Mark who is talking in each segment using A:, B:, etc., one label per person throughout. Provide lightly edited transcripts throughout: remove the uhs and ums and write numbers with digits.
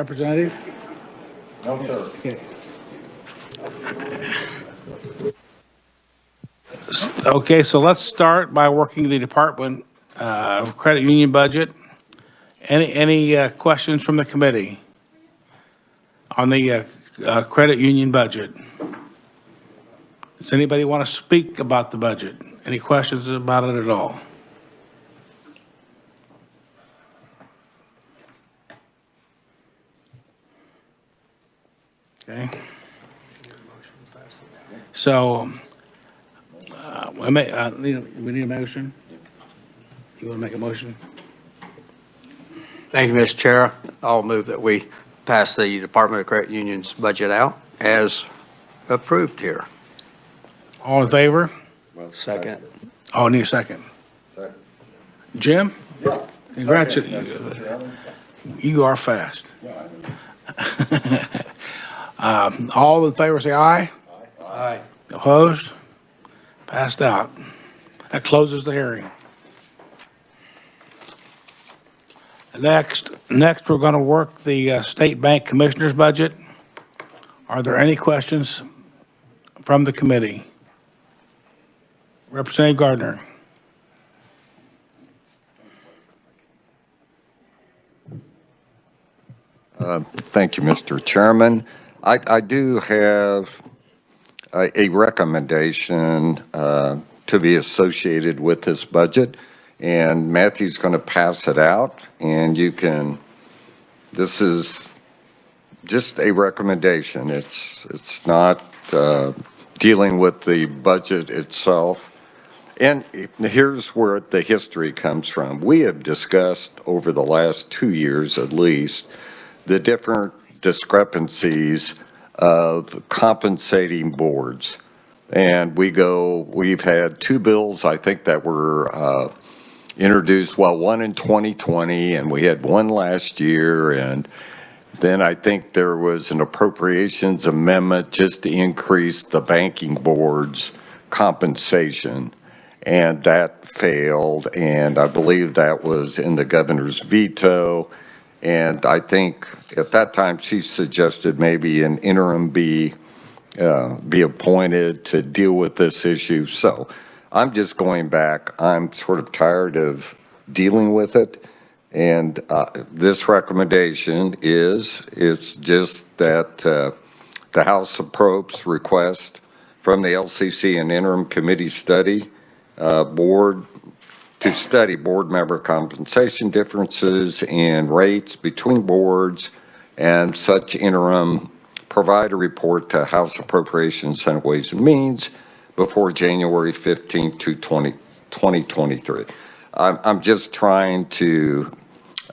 A: Representative?
B: No, sir.
A: Okay. Okay, so let's start by working the Department of Credit Union budget. Any questions from the committee on the credit union budget? Does anybody want to speak about the budget? Any questions about it at all? Okay. So, we need a motion? You want to make a motion?
C: Thank you, Mr. Chair. I'll move that we pass the Department of Credit Union's budget out as approved here.
A: All in favor?
C: Second.
A: Oh, need a second.
B: Second.
A: Jim?
B: Yeah.
A: Congratulations. You are fast. All in favor, say aye.
C: Aye.
A: Opposed? Passed out. That closes the hearing. Next, we're going to work the State Bank Commissioner's budget. Are there any questions from the committee? Representative Gardner.
B: Thank you, Mr. Chairman. I do have a recommendation to be associated with this budget, and Matthew's going to pass it out, and you can, this is just a recommendation. It's not dealing with the budget itself. And here's where the history comes from. We have discussed over the last 2 years at least the different discrepancies of compensating boards. And we've had 2 bills, I think, that were introduced, well, one in 2020, and we had one last year, and then I think there was an appropriations amendment just to increase the banking board's compensation, and that failed, and I believe that was in the governor's veto. And I think at that time she suggested maybe an interim be appointed to deal with this issue. So I'm just going back. I'm sort of tired of dealing with it. And this recommendation it's just that the House approves request from the LCC and interim committee study board to study board member compensation differences and rates between boards, and such interim provide a report to House Appropriations, Senate Ways and Means before January 15th, 2023. I'm just trying to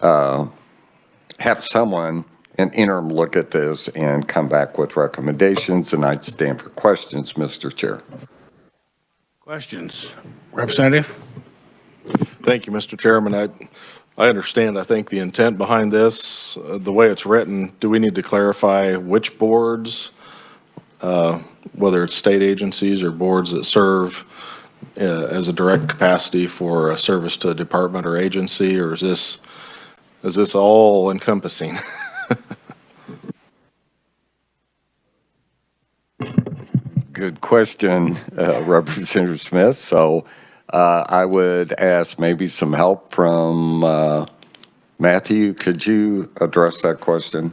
B: have someone, an interim, look at this and come back with recommendations, and I'd stand for questions, Mr. Chair.
A: Questions? Representative?
D: Thank you, Mr. Chairman. I understand, I think, the intent behind this, the way it's written. Do we need to clarify which boards, whether it's state agencies or boards that serve as a direct capacity for a service to a department or agency, or is this all encompassing?
B: Good question, Representative Smith. So I would ask maybe some help from Matthew. Could you address that question?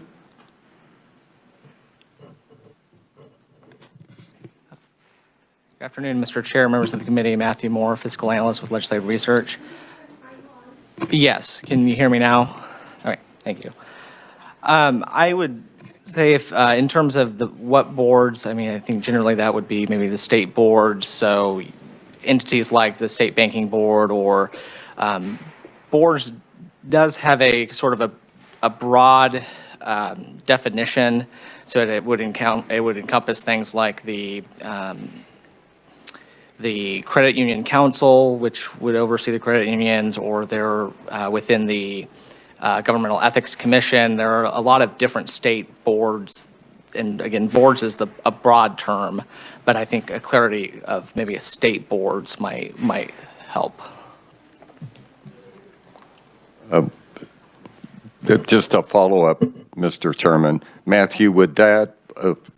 E: Good afternoon, Mr. Chair, members of the committee. Matthew Moore, fiscal analyst with Legislative Research. Yes, can you hear me now? All right, thank you. I would say if, in terms of what boards, I mean, I think generally that would be maybe the state boards, so entities like the State Banking Board or boards does have a sort of a broad definition, so it would encompass things like the Credit Union Council, which would oversee the credit unions, or they're within the Governmental Ethics Commission. There are a lot of different state boards, and again, boards is a broad term, but I think a clarity of maybe a state boards might help.
B: Just a follow-up, Mr. Chairman. Matthew, would that,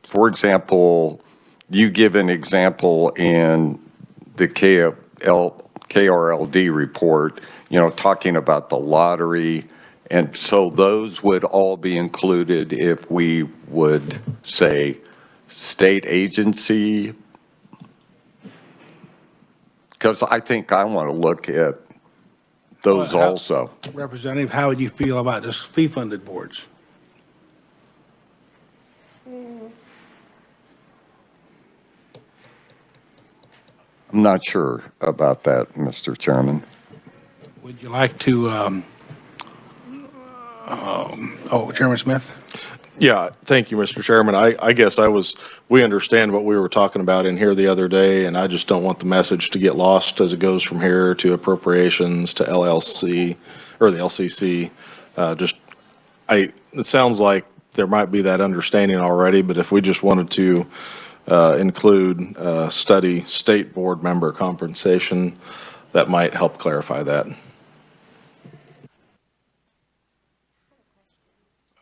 B: for example, you give an example in the KRLD report, talking about the lottery, and so those would all be included if we would say state agency? Because I think I want to look at those
A: Well,
B: also.
A: Representative, how would you feel about just fee-funded boards?
B: I'm not sure about that, Mr. Chairman.
A: Would you like to, Chairman Smith?
D: Yeah, thank you, Mr. Chairman. I guess we understand what we were talking about in here the other day, and I just don't want the message to get lost as it goes from here to appropriations to LLC, or the LCC. It sounds like there might be that understanding already, but if we just wanted to include study state board member compensation, that might help clarify that.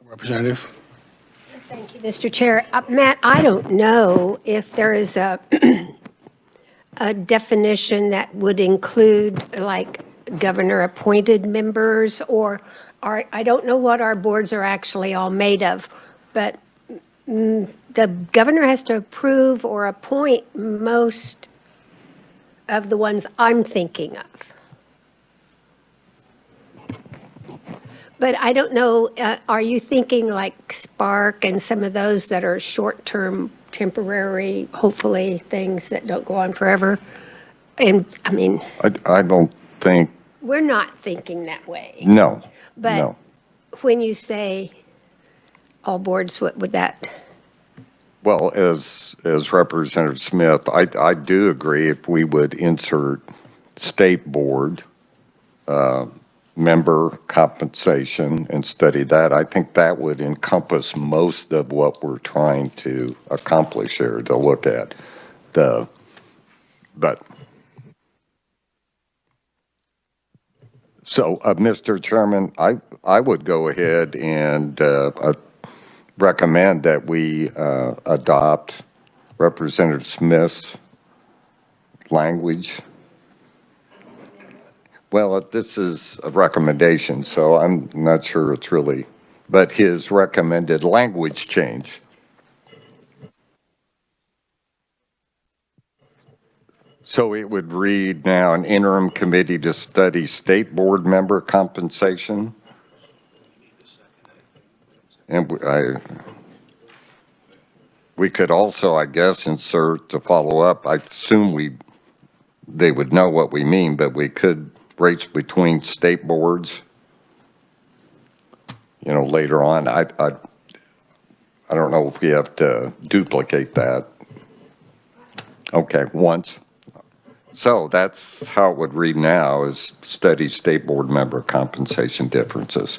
A: Representative?
F: Thank you, Mr. Chair. Matt, I don't know if there is a definition that would include like governor-appointed members I don't know what our boards are actually all made of, but the governor has to approve or appoint most of the ones I'm thinking of. But I don't know, are you thinking like Spark and some of those that are short-term, temporary, hopefully, things that don't go on forever? And, I mean,
B: I don't think,
F: we're not thinking that way.
B: no,
F: But
B: no.
F: when you say all boards, what would that?
B: Well, as Representative Smith, I do agree if we would insert state board member compensation and study that, I think that would encompass most of what we're trying to accomplish here, to look at So, Mr. Chairman, I would go ahead and recommend that we adopt Representative Smith's language. Well, this is a recommendation, so I'm not sure it's really, but his recommended language change. So it would read now, an interim committee to study state board member compensation. And we could also, I guess, insert to follow up, I assume they would know what we mean, but we could race between state boards, later on. I don't know if we have to duplicate that. Okay, once. So that's how it would read now, is study state board member compensation differences.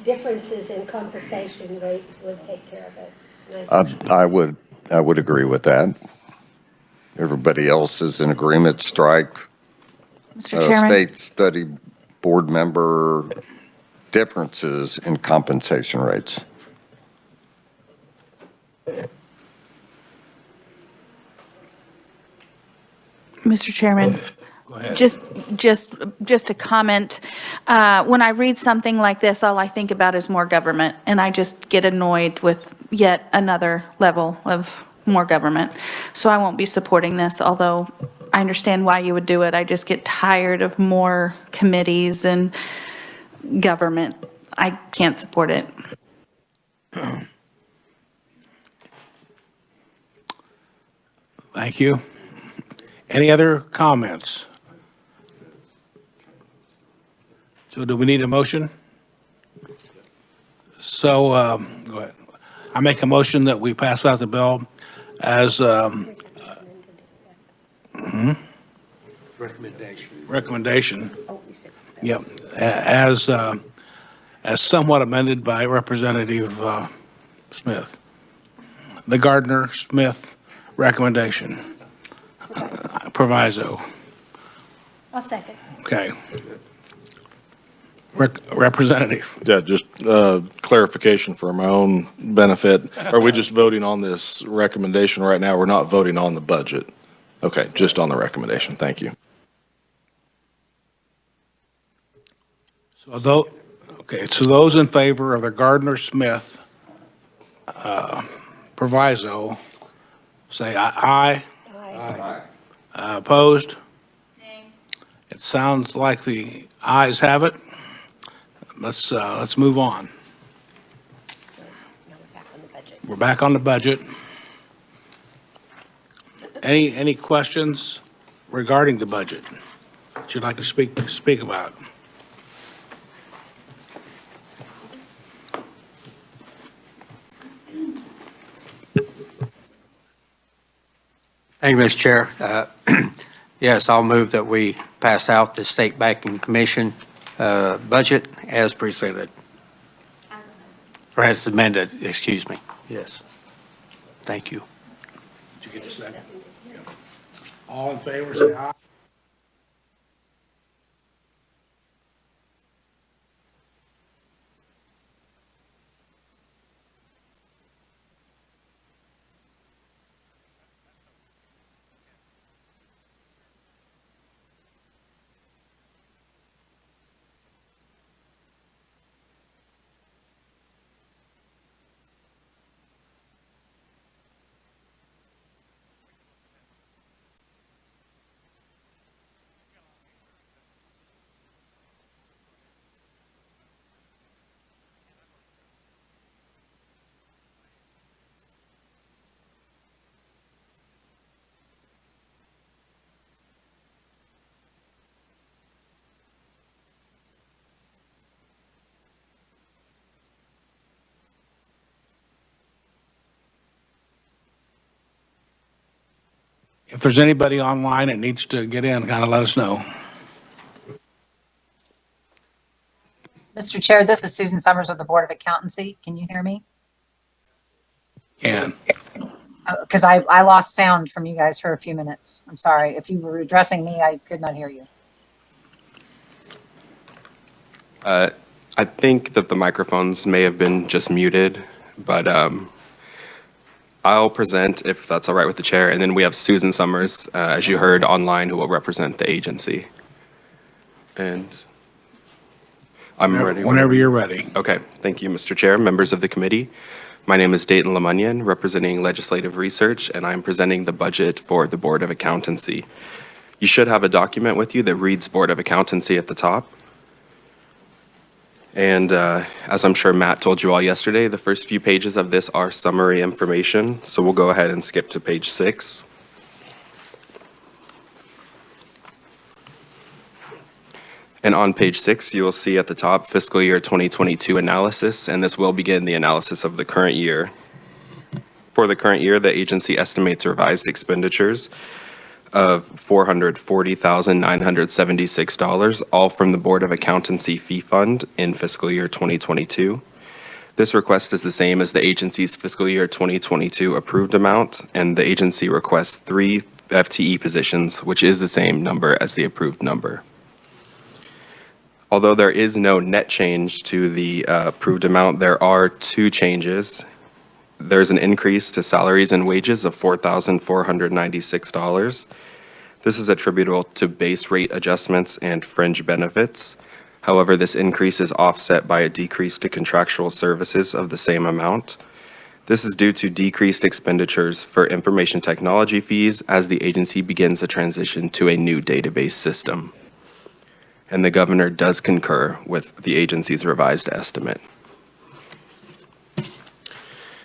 F: Differences in compensation rates would take care of it.
B: I would agree with that. Everybody else is in agreement, strike
G: Mr. Chairman,
B: state study board member differences in compensation rates.
G: Mr. Chairman,
A: Go ahead.
G: just a comment. When I read something like this, all I think about is more government, and I just get annoyed with yet another level of more government. So I won't be supporting this, although I understand why you would do it. I just get tired of more committees and government. I can't support it.
A: Thank you. Any other comments? So do we need a motion? So, go ahead. I make a motion that we pass out the bill as recommendation. Yep, as as somewhat amended by Representative Smith. The Gardner-Smith recommendation, proviso.
F: I'll second.
A: Okay. Representative.
D: Yeah, just clarification for my own benefit. Are we just voting on this recommendation right now? We're not voting on the budget? Okay, just on the recommendation. Thank you.
A: So those in favor of the Gardner-Smith proviso, say aye.
F: Aye.
A: Opposed? It sounds like the ayes have it. Let's move on.
F: Now we're back on the budget.
A: We're back on the budget. Any questions regarding the budget that you'd like to speak about?
C: Thank you, Mr. Chair. Yes, I'll move that we pass out the State Banking Commission budget as presented. Or as amended, excuse me. Yes. Thank you.
A: Did you get the second? All in favor, say aye. If there's anybody online that needs to get in, kind of let us know.
H: Mr. Chair, this is Susan Summers with the Board of Accountancy. Can you hear me?
A: Can.
H: Because I lost sound from you guys for a few minutes. I'm sorry. If you were addressing me, I could not hear you.
I: I think that the microphones may have been just muted, but I'll present if that's all right with the chair. And then we have Susan Summers, as you heard online, who will represent the agency. And I'm ready.
A: Whenever you're ready.
I: Okay, thank you, Mr. Chair, members of the committee. My name is Dayton Lemunyan, representing Legislative Research, and I'm presenting the budget for the Board of Accountancy. You should have a document with you that reads Board of Accountancy at the top. And as I'm sure Matt told you all yesterday, the first few pages of this are summary information, so we'll go ahead and skip to page 6. And on page 6, you will see at the top fiscal year 2022 analysis, and this will begin the analysis of the current year. For the current year, the agency estimates revised expenditures of $440,976, all from the Board of Accountancy fee fund in fiscal year 2022. This request is the same as the agency's fiscal year 2022 approved amount, and the agency requests 3 FTE positions, which is the same number as the approved number. Although there is no net change to the approved amount, there are 2 changes. There's an increase to salaries and wages of $4,496. This is attributable to base rate adjustments and fringe benefits. However, this increase is offset by a decrease to contractual services of the same amount. This is due to decreased expenditures for information technology fees as the agency begins a transition to a new database system. And the governor does concur with the agency's revised estimate.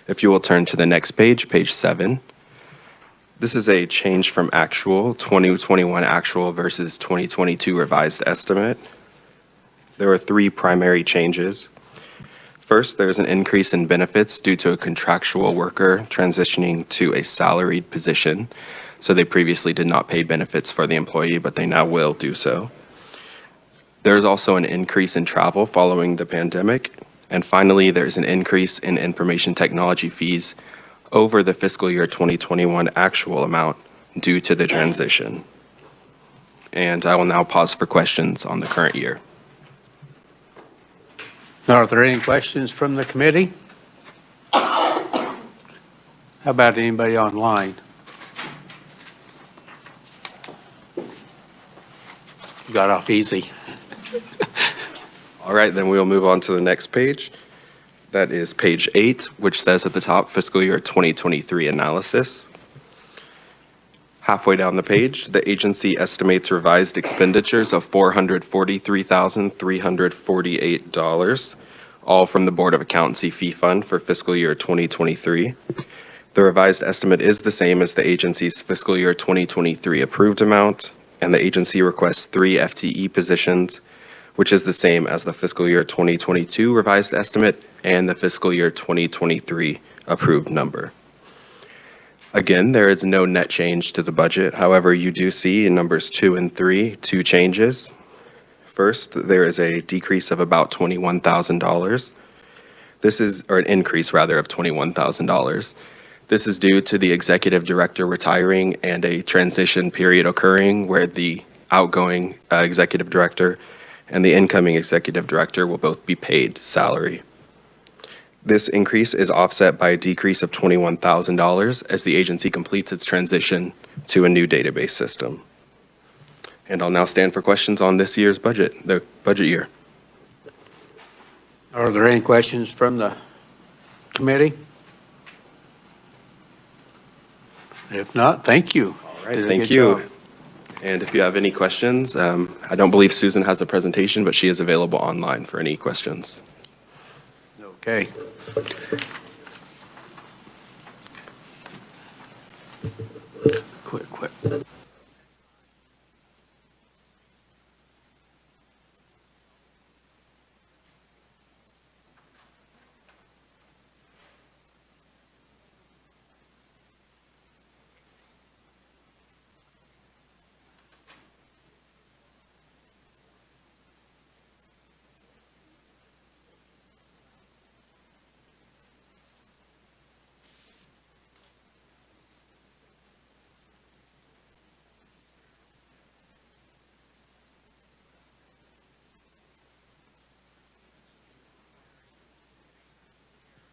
I: If you will turn to the next page, page 7. This is a change from actual, 2021 actual versus 2022 revised estimate. There are 3 primary changes. First, there's an increase in benefits due to a contractual worker transitioning to a salaried position. So they previously did not pay benefits for the employee, but they now will do so. There's also an increase in travel following the pandemic. And finally, there's an increase in information technology fees over the fiscal year 2021 actual amount due to the transition. And I will now pause for questions on the current year.
C: Are there any questions from the committee? How about anybody online? Got off easy.
I: All right, then we'll move on to the next page. That is page 8, which says at the top, fiscal year 2023 analysis. Halfway down the page, the agency estimates revised expenditures of $443,348, all from the Board of Accountancy Fee Fund for fiscal year 2023. The revised estimate is the same as the agency's fiscal year 2023 approved amount, and the agency requests 3 FTE positions, which is the same as the fiscal year 2022 revised estimate and the fiscal year 2023 approved number. Again, there is no net change to the budget. However, you do see in numbers 2 and 3, 2 changes. First, there is a decrease of about $21,000. Or an increase rather of $21,000. This is due to the executive director retiring and a transition period occurring where the outgoing executive director and the incoming executive director will both be paid salary. This increase is offset by a decrease of $21,000 as the agency completes its transition to a new database system. And I'll now stand for questions on this year's budget, the budget year.
C: Are there any questions from the committee? If not, thank you.
I: All right, thank you. And if you have any questions, I don't believe Susan has a presentation, but she is available online for any questions.
C: Okay. Quick.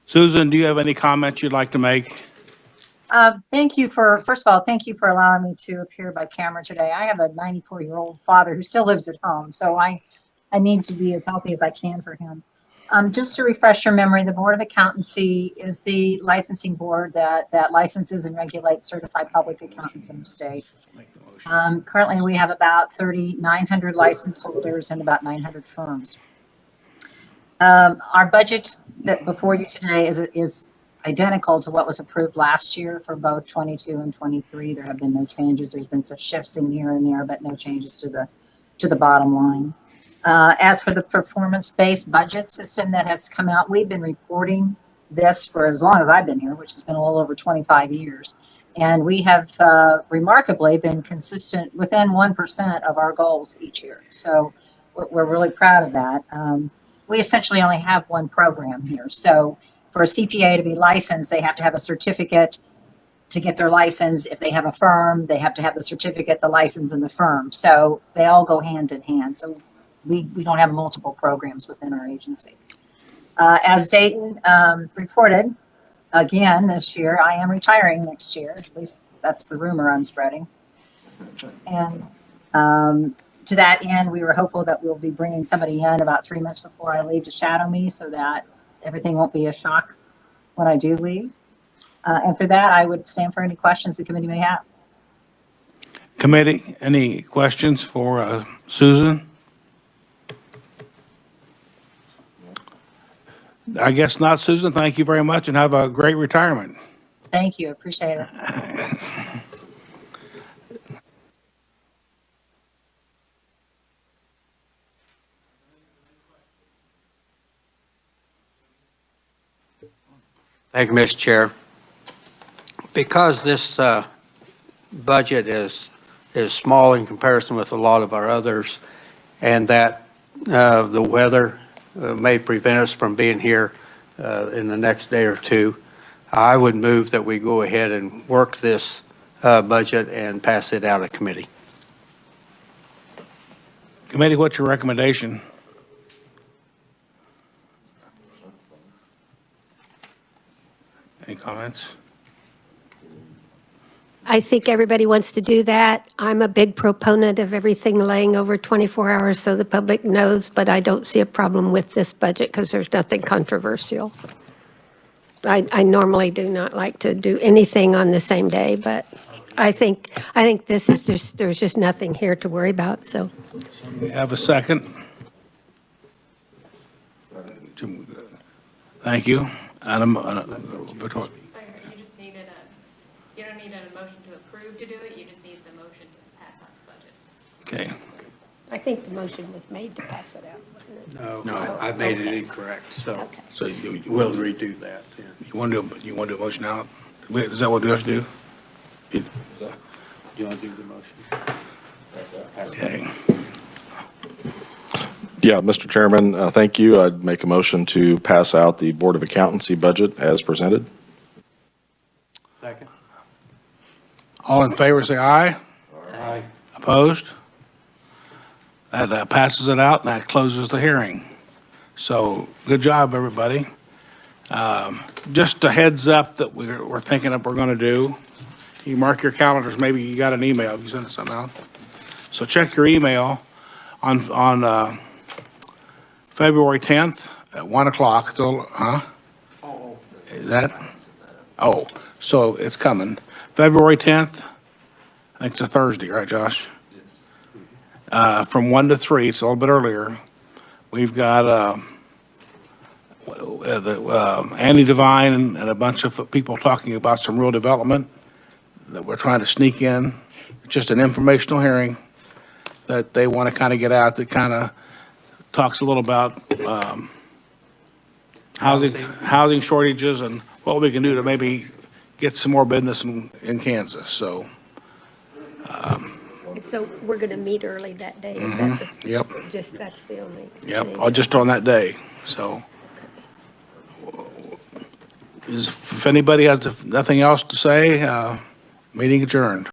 A: Susan, do you have any comments you'd like to make?
H: First of all, thank you for allowing me to appear by camera today. I have a 94-year-old father who still lives at home, so I need to be as healthy as I can for him. Just to refresh your memory, the Board of Accountancy is the licensing board that licenses and regulates certified public accountants in the state. Currently, we have about 3,900 license holders and about 900 firms. Our budget that before you today is identical to what was approved last year for both 22 and 23. There have been no changes. There's been some shifts in here and there, but no changes to the bottom line. As for the performance-based budget system that has come out, we've been reporting this for as long as I've been here, which has been a little over 25 years. And we have remarkably been consistent within 1% of our goals each year. So we're really proud of that. We essentially only have one program here. So for a CPA to be licensed, they have to have a certificate to get their license. If they have a firm, they have to have the certificate, the license, and the firm. So they all go hand in hand. So we don't have multiple programs within our agency. As Dayton reported, again this year, I am retiring next year. At least that's the rumor I'm spreading. And to that end, we were hopeful that we'll be bringing somebody in about 3 months before I leave to shadow me so that everything won't be a shock when I do leave. And for that, I would stand for any questions the committee may have.
A: Committee, any questions for Susan? I guess not, Susan. Thank you very much and have a great retirement.
H: Thank you. Appreciate it.
C: Thank you, Mr. Chair. Because this budget is small in comparison with a lot of our others, and that the weather may prevent us from being here in the next day or two, I would move that we go ahead and work this budget and pass it out of committee.
A: Committee, what's your recommendation? Any comments?
F: I think everybody wants to do that. I'm a big proponent of everything laying over 24 hours so the public knows, but I don't see a problem with this budget because there's nothing controversial. I normally do not like to do anything on the same day, but I think this is just, there's just nothing here to worry about, so.
A: We have a second. Thank you.
J: You just needed you don't need a motion to approve to do it, you just need the motion to pass out the budget.
A: Okay.
F: I think the motion was made to pass it out, wasn't it?
C: No, I made it incorrect, so
F: Okay.
A: So you
C: we'll redo that then.
A: want to do a motion out? Is that what we have to do?
C: Do you want to do the motion?
A: Okay.
D: Yeah, Mr. Chairman, thank you. I'd make a motion to pass out the Board of Accountancy budget as presented.
C: Second.
A: All in favor, say aye.
C: Aye.
A: Opposed? That passes it out, and that closes the hearing. So, good job, everybody. Just a heads up that we're thinking of we're going to do. You mark your calendars, maybe you got an email, you sent something out. So check your email on February 10th at 1 o'clock, Is that? Oh, so it's coming. February 10th, I think it's a Thursday, right, Josh? From 1 to 3, it's a little bit earlier. We've got Andy Devine and a bunch of people talking about some real development that we're trying to sneak in. Just an informational hearing that they want to kind of get out, that kind of talks a little about housing shortages and what we can do to maybe get some more business in Kansas. So,
F: So we're going to meet early that day, is that
A: yep,
F: that's the only
A: yep,
F: change?
A: just on that day. So, if anybody has nothing else to say, meeting adjourned.